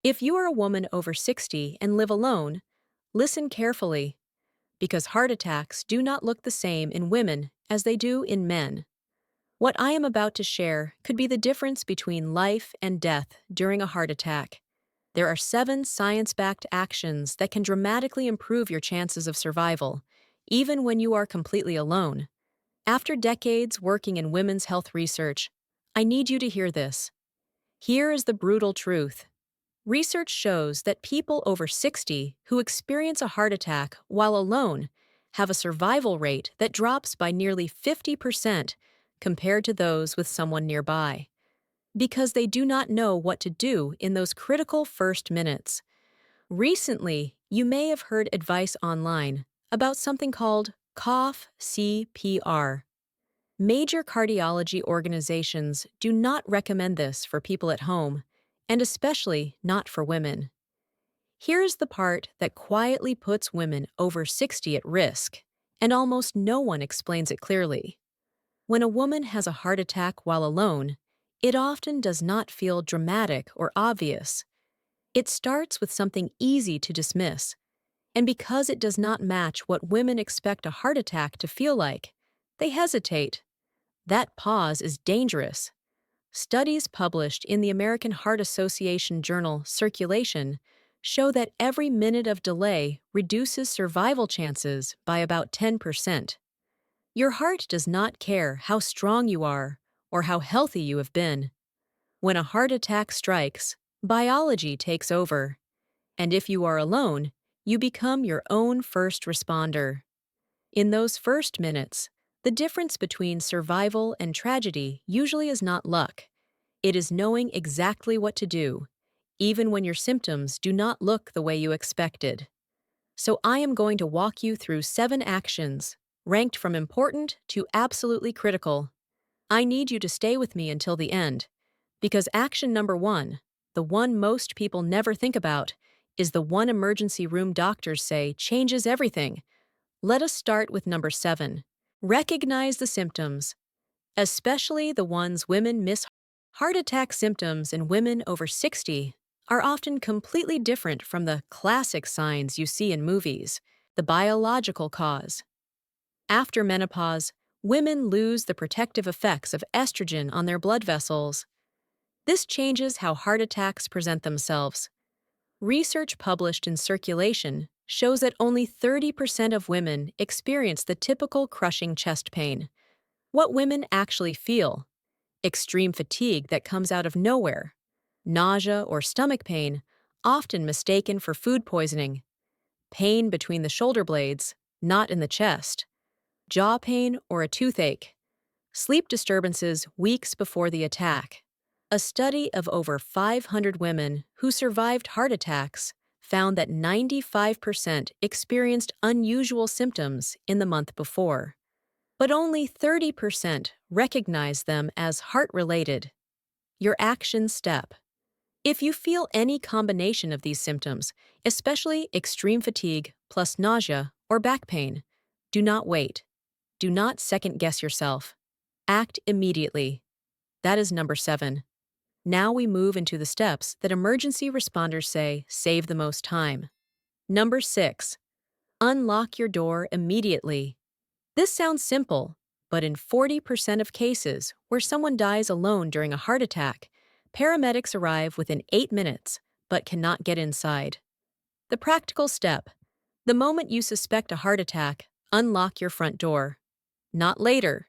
If you are a woman over 60 and live alone, listen carefully, because heart attacks do not look the same in women as they do in men. What I am about to share could be the difference between life and death during a heart attack. There are 7 science-backed actions that can dramatically improve your chances of survival, even when you are completely alone. After decades working in women's health research, I need you to hear this. Here is the brutal truth. Research shows that people over 60 who experience a heart attack while alone have a survival rate that drops by nearly 50% compared to those with someone nearby, because they do not know what to do in those critical first minutes. Recently, you may have heard advice online about something called cough CPR. Major cardiology organizations do not recommend this for people at home, and especially not for women. Here's the part that quietly puts women over 60 at risk, and almost no one explains it clearly. When a woman has a heart attack while alone, it often does not feel dramatic or obvious. It starts with something easy to dismiss, and because it does not match what women expect a heart attack to feel like, they hesitate. That pause is dangerous. Studies published in the American Heart Association journal Circulation show that every minute of delay reduces survival chances by about 10%. Your heart does not care how strong you are or how healthy you have been. When a heart attack strikes, biology takes over. And if you are alone, you become your own first responder. In those first minutes, the difference between survival and tragedy usually is not luck. It is knowing exactly what to do, even when your symptoms do not look the way you expected. So I am going to walk you through 7 actions, ranked from important to absolutely critical. I need you to stay with me until the end, because action number 1, the one most people never think about, is the one emergency room doctors say changes everything. Let us start with number 7. Recognize the symptoms, especially the ones women miss. Heart attack symptoms in women over 60 are often completely different from the classic signs you see in movies. The biological cause. After menopause, women lose the protective effects of estrogen on their blood vessels. This changes how heart attacks present themselves. Research published in Circulation shows that only 30% of women experience the typical crushing chest pain. What women actually feel: extreme fatigue that comes out of nowhere, nausea or stomach pain, often mistaken for food poisoning, pain between the shoulder blades, not in the chest, jaw pain or a toothache, sleep disturbances weeks before the attack. A study of over 500 women who survived heart attacks found that 95% experienced unusual symptoms in the month before, but only 30% recognized them as heart-related. Your action step. If you feel any combination of these symptoms, especially extreme fatigue plus nausea or back pain, do not wait. Do not second-guess yourself. Act immediately. That is number 7. Now we move into the steps that emergency responders say save the most time. Number 6. Unlock your door immediately. This sounds simple, but in 40% of cases where someone dies alone during a heart attack, paramedics arrive within 8 minutes but cannot get inside. The practical step. The moment you suspect a heart attack, unlock your front door. Not later.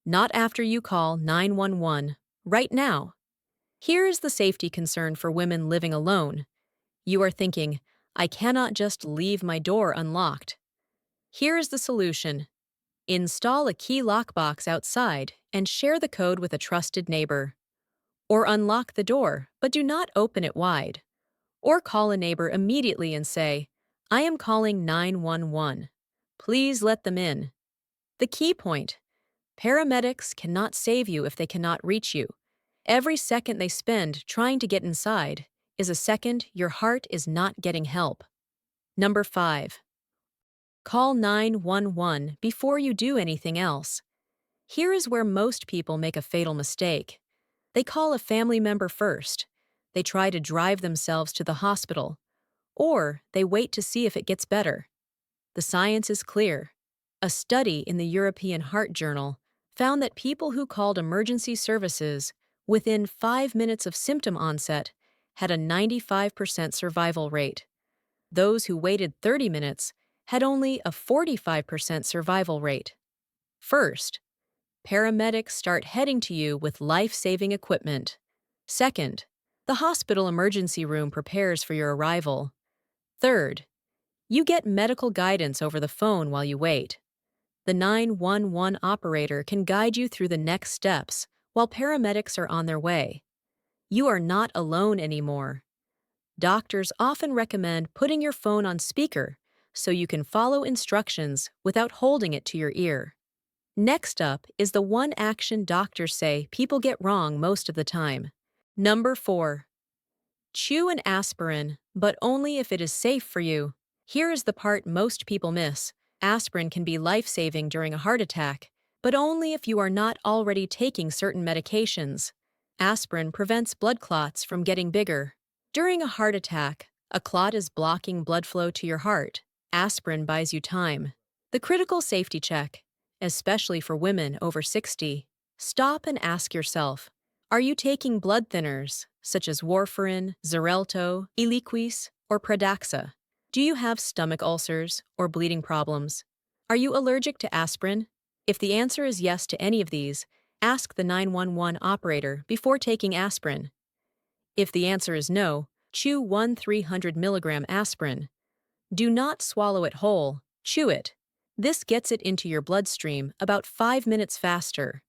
Not after you call 911. Right now. Here is the safety concern for women living alone. You are thinking, I cannot just leave my door unlocked. Here is the solution. Install a key lockbox outside and share the code with a trusted neighbor. Or unlock the door, but do not open it wide. Or call a neighbor immediately and say, I am calling 911. Please let them in. The key point. Paramedics cannot save you if they cannot reach you. Every second they spend trying to get inside is a second your heart is not getting help. Number 5. Call 911 before you do anything else. Here is where most people make a fatal mistake. They call a family member first. They try to drive themselves to the hospital, or they wait to see if it gets better. The science is clear. A study in the European Heart Journal found that people who called emergency services within 5 minutes of symptom onset had a 95% survival rate. Those who waited 30 minutes had only a 45% survival rate. First, paramedics start heading to you with life-saving equipment. Second, the hospital emergency room prepares for your arrival. Third, you get medical guidance over the phone while you wait. The 911 operator can guide you through the next steps while paramedics are on their way. You are not alone anymore. Doctors often recommend putting your phone on speaker so you can follow instructions without holding it to your ear. Next up is the one action doctors say people get wrong most of the time. Number 4. Chew an aspirin, but only if it is safe for you. Here is the part most people miss. Aspirin can be life-saving during a heart attack, but only if you are not already taking certain medications. Aspirin prevents blood clots from getting bigger. During a heart attack, a clot is blocking blood flow to your heart. Aspirin buys you time. The critical safety check, especially for women over 60. Stop and ask yourself, are you taking blood thinners, such as warfarin, Xarelto, Eliquis, or Pradaxa? Do you have stomach ulcers or bleeding problems? Are you allergic to aspirin? If the answer is yes to any of these, ask the 911 operator before taking aspirin. If the answer is no, chew 300 milligram aspirin. Do not swallow it whole, chew it. This gets it into your bloodstream about 5 minutes faster.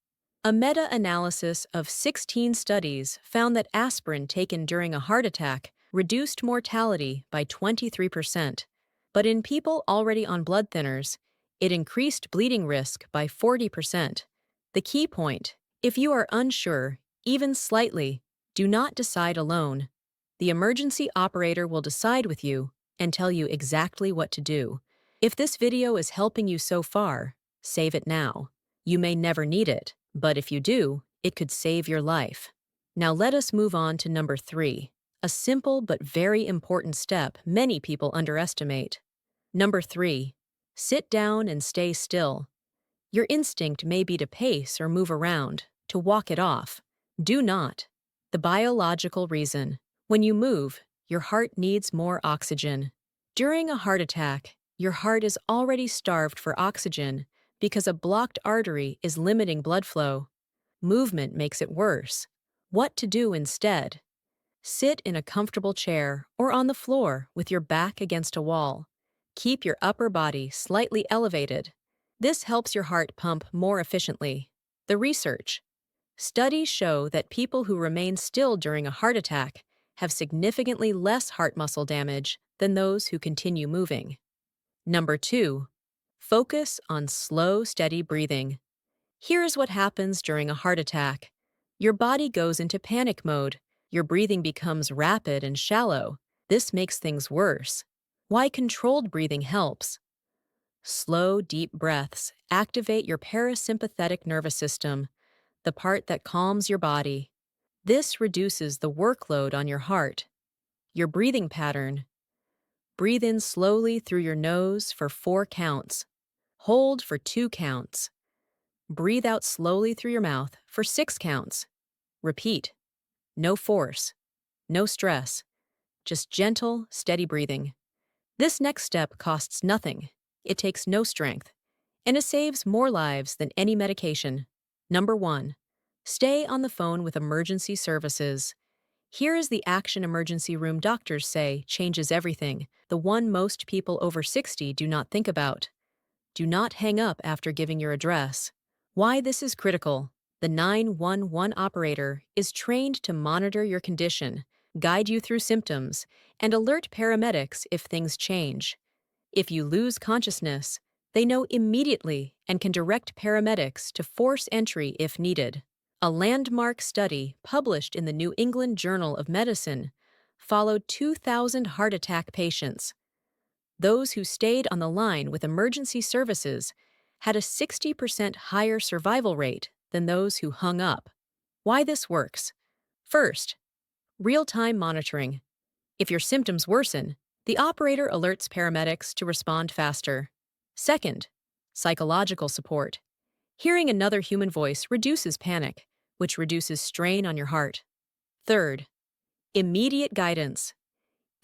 A meta-analysis of 16 studies found that aspirin taken during a heart attack reduced mortality by 23%, but in people already on blood thinners, it increased bleeding risk by 40%. The key point: if you are unsure, even slightly, do not decide alone. The emergency operator will decide with you and tell you exactly what to do. If this video is helping you so far, save it now. You may never need it, but if you do, it could save your life. Now let us move on to number 3, a simple but very important step many people underestimate. Number 3, sit down and stay still. Your instinct may be to pace or move around, to walk it off. Do not. The biological reason: when you move, your heart needs more oxygen. During a heart attack, your heart is already starved for oxygen because a blocked artery is limiting blood flow. Movement makes it worse. What to do instead? Sit in a comfortable chair or on the floor with your back against a wall. Keep your upper body slightly elevated. This helps your heart pump more efficiently. The research: studies show that people who remain still during a heart attack have significantly less heart muscle damage than those who continue moving. Number 2, focus on slow, steady breathing. Here is what happens during a heart attack. Your body goes into panic mode. Your breathing becomes rapid and shallow. This makes things worse. Why controlled breathing helps? Slow, deep breaths activate your parasympathetic nervous system, the part that calms your body. This reduces the workload on your heart. Your breathing pattern: breathe in slowly through your nose for 4 counts. Hold for 2 counts. Breathe out slowly through your mouth for 6 counts. Repeat. No force, no stress, just gentle, steady breathing. This next step costs nothing. It takes no strength, and it saves more lives than any medication. Number 1, stay on the phone with emergency services. Here is the action emergency room doctors say changes everything, the one most people over 60 do not think about. Do not hang up after giving your address. Why this is critical: the 911 operator is trained to monitor your condition, guide you through symptoms, and alert paramedics if things change. If you lose consciousness, they know immediately and can direct paramedics to force entry if needed. A landmark study published in the New England Journal of Medicine followed 2,000 heart attack patients. Those who stayed on the line with emergency services had a 60% higher survival rate than those who hung up. Why this works? First, Real-time monitoring. If your symptoms worsen, the operator alerts paramedics to respond faster. Second, psychological support. Hearing another human voice reduces panic, which reduces strain on your heart. Third, immediate guidance.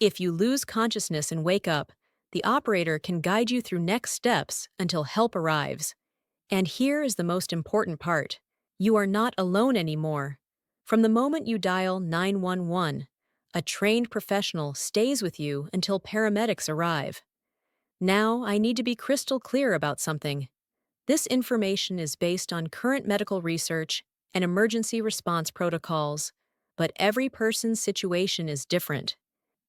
If you lose consciousness and wake up, the operator can guide you through next steps until help arrives. And here is the most important part. You are not alone anymore. From the moment you dial 911, a trained professional stays with you until paramedics arrive. Now, I need to be crystal clear about something. This information is based on current medical research and emergency response protocols, but every person's situation is different.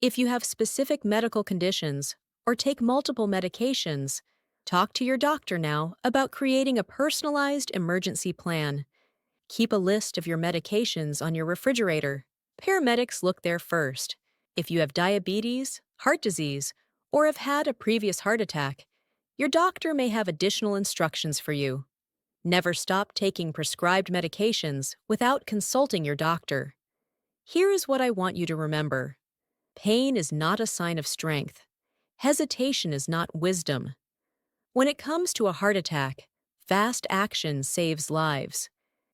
If you have specific medical conditions or take multiple medications, talk to your doctor now about creating a personalized emergency plan. Keep a list of your medications on your refrigerator. Paramedics look there first. If you have diabetes, heart disease, or have had a previous heart attack, your doctor may have additional instructions for you. Never stop taking prescribed medications without consulting your doctor. Here is what I want you to remember. Pain is not a sign of strength. Hesitation is not wisdom. When it comes to a heart attack, fast action saves lives.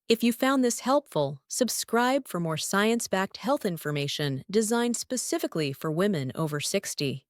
If you found this helpful, subscribe for more science-backed health information designed specifically for women over 60.